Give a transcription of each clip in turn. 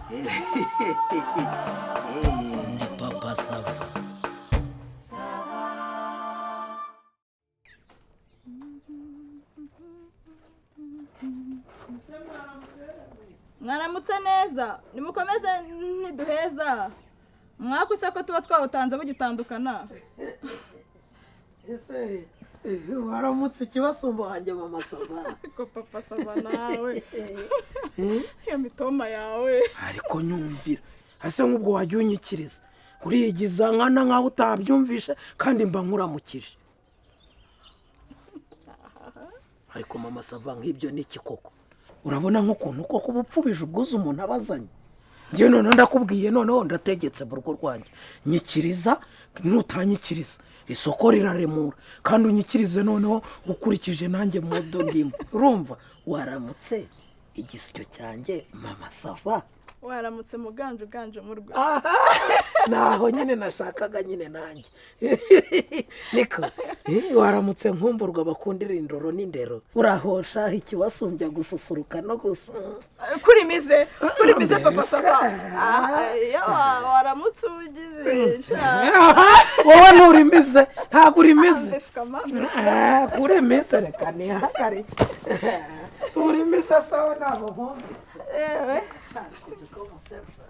Ndi papa Sava. Mwaramutse neza nimukomeze ntiduheza mwakwise ko tuba twawutanze bugitandukana. Ese waramutse ikibasumba wanjye mama Sava. Ko papa Sava nawe iyo mitoma yawe Ariko nyumvira ase nk'ubwo wajya unyikiriza uriyigiza nkana nkaho utabyumvishe kandi mba nkuramukije. Ariko mama Sava nk'ibyo ni iki koko? Urabona nk'ukuntu koko ubupfubije ubwuzu umuntu abazanye. Njye none ndakubwiye noneho ndategetse mu rugo rwanjye nyikiriza nutanyikiriza isoko riraremura kandi unyikirize noneho ukurikije nanjye modo ndimo. Urumva waramutse igisyo cyanjye mama Sava. waramutse muganje mu rwe Naho nyine nashakaga nyine nanjye. Niko waramutse nkumburwa bakundira indoro n'indero. Urahosha ikibasumbya gususuruka no gusa. kurimize papa Sava. Waramutse ugize Wowe nturimize ntabwo urimize. Kurimize reka nihagarike. Urimize sawa ntabwo nkumbitse. Ko musetsa.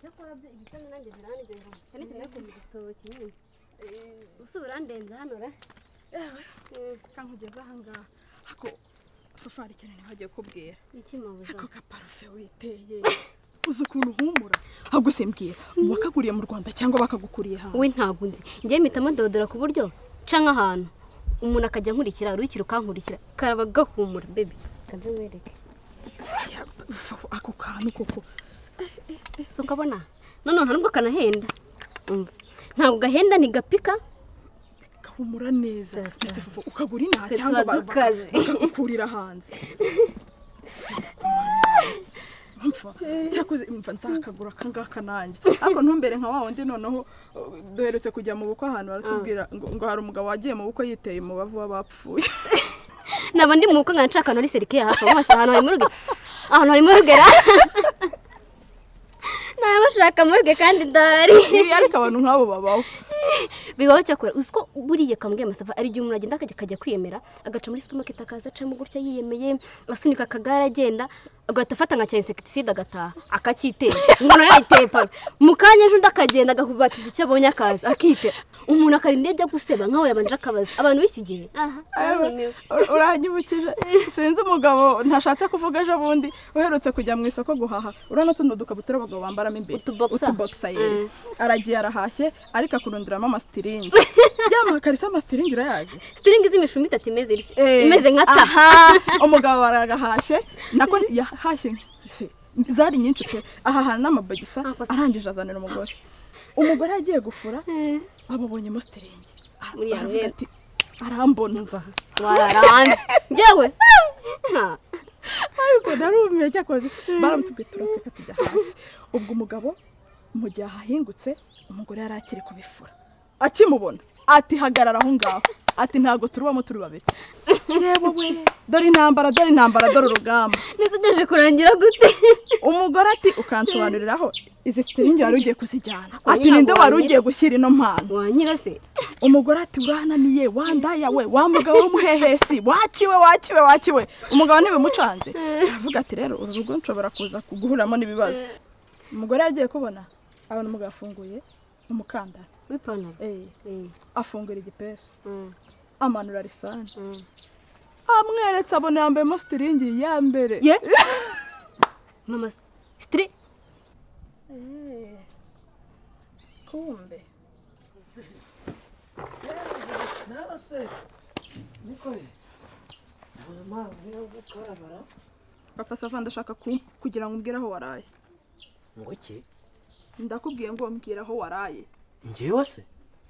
Cyakora ibitanga nanjye birandenza cyane cyane ko mu gitoki nyine usubira ndenza hano ra kankugeza ahangaha ako fafari cyane ntibagiye kubwira iki mabuja ako kaparufe witeye uzi ukuntu humura ahubwo simbwira wakaguriye mu Rwanda cyangwa bakagukuriye hanze. we ntabwo nzi ngiye mpitamo ndodora ku buryo canka ahantu umuntu akajya nkurikira urukira ukankurikira karaba gahumura baby kaze mwereke ako kantu koko so kabona none ntabwo kanahenda ntabwo gahenda ni gapika humura neza ese fufu ukagura inaha cyangwa bakagukurira hanze. Cyakoze imva nzakagura kangaka nanjye ariko ntumbere nka wa wundi noneho duherutse kujya mu bukwe ahantu baratubwira ngo hari umugabo wagiye mu bukwe yiteye mu bavu w'abapfuye. naba ndi mu bukwe nkanshaka nori serike hafi hose ahantu hari murugera nawe bashaka murge kandi ndari ariko abantu nk'abo babaho bibaho cyakora uziko buriye kambwe Masava ari gihe umuntu agenda akajya kwiyemera agaca muri supermarket akaza acamo gutya yiyemeye asunika akagara agenda agahita afata nka insecticide agataha akacyitera umuntu yayiteye paru mukanya ejo ndakagenda agakubatiza icyo abonye akaza akite umuntu akarinda ajya guseba nkaho yabanje akabaza abantu b'iki gihe uranyibukije sinzi umugabo ntashatse kuvuga ejo bundi uherutse kujya mu isoko guhaha urana tuno dukabutura abagabo bambaramo imbere utuboxa aragiye arahashye ariko akurundiramo amasiringi yamakarisa amasiringi urayazi stiringi z'imishumi itatu imeze iki imeze nka ta umugabo aragahashye nako yahashye zari nyinshi pe aha hana n'amabagisa arangije azanira umugore agiye gufura ababonyemo stiringi muri yamwe arambona mva wararanze njyewe ariko narumiye cyakoze baramutubwiye turaseka tujya hasi ubwo umugabo mu gihe ahahingutse umugore yari akiri kubifura akimubona ati hagarara aho ngaho ati ntago turubamo turi babiri. Yebo we dore intambara dore urugamba nisigeje kurangira gute umugore ati ukansobanuriraho izi stiringi wari ugiye kuzijyana ati ninde wari ugiye gushyira ino mpano wanyira se umugore ati urananiye wandaya we wa mugabo w'umuhehesi wakiwe umugabo ntibimucanze aravuga ati rero uru rugo nshobora kuza kuguhuramo n'ibibazo. Umugore yagiye kubona abana umugabo afunguye umukandara w'ipantaro afungura igipesu amanura risani amweretse abona yambayemo stiringi ya mbere mama stri kumbe nase nikoye amazi yo gukarabara. Papa Sava ndashaka kugira ngo umbwire aho waraye. Ngo ki? Ndakubwiye ngo umbwire aho waraye. Ngewe se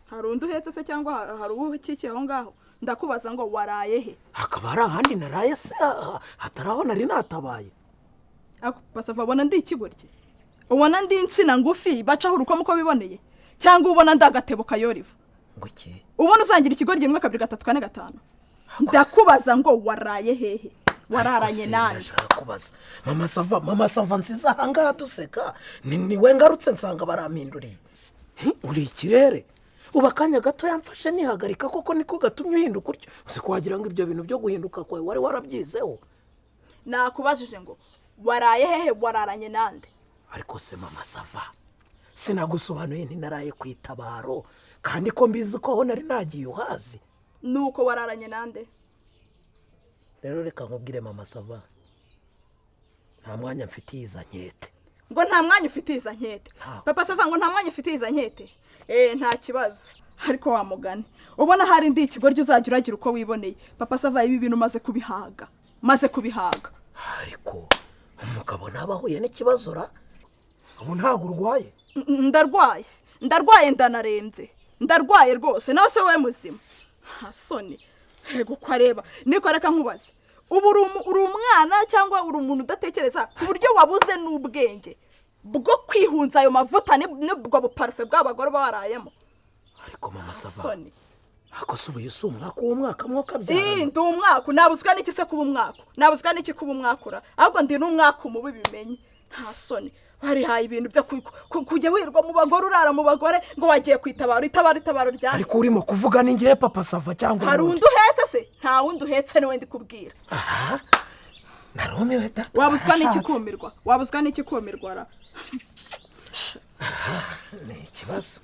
hari undi uhetse se cyangwa hari uwo ukikiye aho ngaho ndakubaza ngo waraye he? hakaba hari ahandi naraye se hatari aho nari natabaye. ako papa sava ubona ndi ikigoryi? ubona ndi insina ngufi bacaho urukomo uko biboneye cyangwa ubona ndagatebo kayoriva? ngo iki? ubona uzangira ikigoryi 1 2 3 4 5? ndakubaza ngo waraye hehe? wararanye nani? ndashaka kubaza mama sava nsiza ahangaha duseka niwe ngarutse nsanga barampinduriye. uri ikirere uba akanya gato yamfashe nihagarika koko niko gatumye uhinduka utyo. uzi ko wagira ngo ibyo bintu byo guhinduka kwawe wari warabyizeho. nakubajije ngo waraye hehe, wararanye nande? ariko se mama sava sinagusobanuye ntinaraye ku itabaro kandi ko mbizi ko aho nari nagiye uhazi. nuko wararanye nande? rero reka nkubwire mama sava nta mwanya mfitiye iza nkete. ngo nta mwanya ufitiye iza nkete? papa sava ngo nta mwanya ufitiye iza nkete? nta kibazo. ariko wa mugani ubona hari ndi ikigoryi uzajya uragira uko wiboneye. papa sava ibi bintu maze kubihaga ariko umugabo nabahuye n'ikibazo ra ubu ntabwo urwaye? ndarwaye ndanarembye ndarwaye rwose. nawe se we muzima? hasoni hego ko areba niko reka nkubaze ubu uri umwana cyangwa uri umuntu udatekereza ku buryo wabuze n'ubwenge bwo kwihunza ayo mavuta n'ubwo buparufe bw'abagore barayemo? ariko mama sava ako subuye umwaka w'umwaka mwokabyara. ndi umwaka nabuzwa n'iki se kuba umwaka? nabuzwa n'iki kuba umwakura? ahubwo ndi n'umwaka umubi bimenye. nta soni barihaye ibintu byo kujya wirwa mu bagore urara mu bagore ngo wagiye kwitabara itabaro ryane. ariko urimo kuvuga ni ngiye papa sava cyangwa hari undi uhetse se? nta wundi uhetse niwe ndi kubwira. aha narumiwe data. wabuzwa n'iki kumirwa ra? ni ikibazo.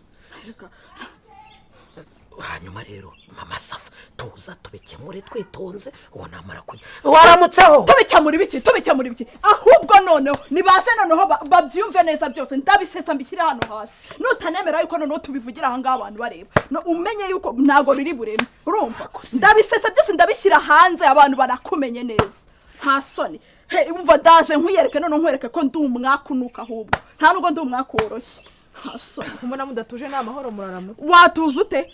hanyuma rero mama sava tuza tubikemure twitonze uwo namara kujya waramutseho. tubikemura ibiki ahubwo noneho nibaze noneho babyumve neza byose ndabisesa mbishyire hano hasi. nutanemera yuko noneho tubivugira aha ngaha abantu bareba umenye yuko ntago riri bureme. urumva ndabisesa byose ndabishyira hanze abantu barakumenye neza. nta soni umva ndaje nkwiyereke noneho nkwereke ko ndi umwaka unuka ahubwo nta nubwo ndi umwaka woroshye. kumuna mudatuje ni amahoro muraramutse.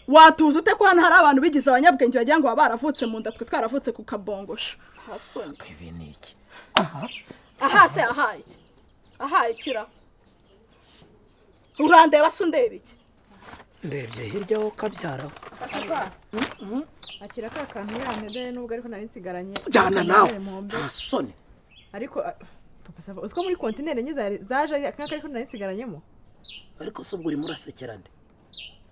watuze ute ko hano hari abantu bigize abanyabwenge bagira ngo baravutse mu nda twe twaravutse ku kabongosho. hasoni ibi ni iki? aha ikira urandeba se undeba iki? ndebye hirya ho kabyaraho. akira ka kantu yamedere nubwo ariko nari nsigaranye jyana nawe nta soni. ariko papa sava uziko muri kontinere nye zaje akaka ariko nari nsigaranyemo. ariko se ubwo urimo urasekera nde?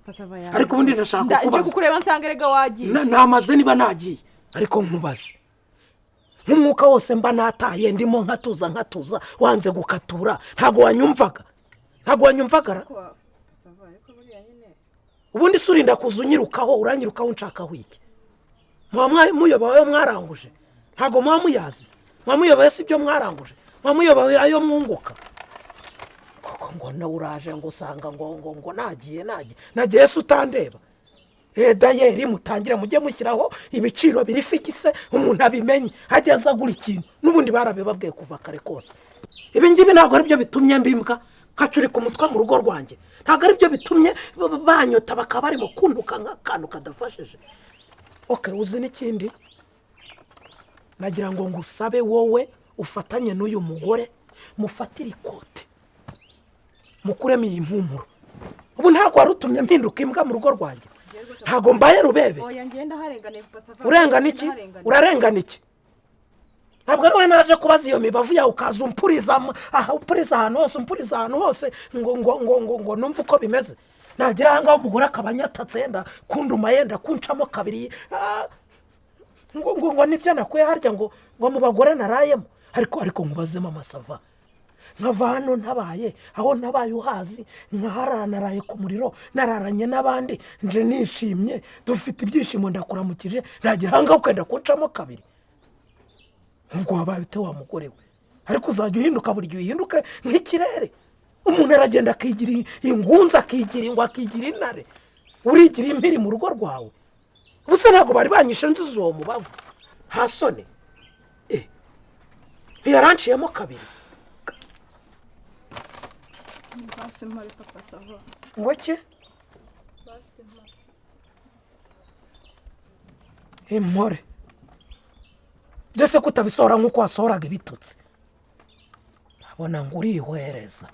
papa sava ya ariko ubundi ndashaka kubaza kukureba nsangerega wagiye namaze niba nagiye ariko nkubaze nk'umwuka wose mba nataye ndimo nkatuza wanze gukatura ntago wanyumvaga ra? ubundi se urinda kuza unyirukaho uranyirukaho unshakaho iki? muyoboye mwaranguje ntago muyazi muyoboye si ibyo mwaranguje muyoboye ayo mwunguka koko ngo nawe uraje ngo usanga ngo nagiye se utandeba. dayeri mutangira mujye mushyiraho ibiciro biri fikise umuntu abimenye hageze agura ikintu n'ubundi barabibabwiye kuva kare kose. ibi ngibi ntabwo ari byo bitumye mbimbwa nkacurika umutwe mu rugo rwanjye. ntabwo ari byo bitumye banyota bakaba barimo kuntuka nk'akantu kadafashije. uzi n'ikindi nagira ngo ngusabe wowe ufatanye n'uyu mugore mufatire ikote mukuremo iyi mpumuro. ubu ntabwo wari utumye mpinduka imbwa mu rugo rwanjye. ntabwo mbaye rubebe. urengana iki? urarengana iki? ntabwo ari wowe naje kubaza iyo mibavu yawe ukaza umpuriza ahantu hose ngo numve uko bimeze. nagira ahangaho umugore akaba anyatatse yenda kunduma yenda kuncamo kabiri ngo nibyo nakuye harya ngo mu bagore narayemo. ariko nkubazemo amasava nkava hano ntabaye aho nabaye uhazi nkaharanaraye ku muriro nararanye n'abandi nje nishimye dufite ibyishimo ndakuramukije nagira ahangaho ukenda kuncamo kabiri. ubwo wabaye ute wa mugore we? ariko uzajya uhinduka buri gihe uhinduke nk'ikirere. umuntu aragenda akigira ingunza akigira ingwa akigira intare urigira impiri mu rugo rwawe. ubuse ntabwo bari banyishe nziza uwo mubavu nta soni ntiyaranciyemo kabiri. basi mpari papa sava ngo ki? basi mpari impore byose kutabisohora nk'uko wasohoraga ibitutsi abona ngo urihwereza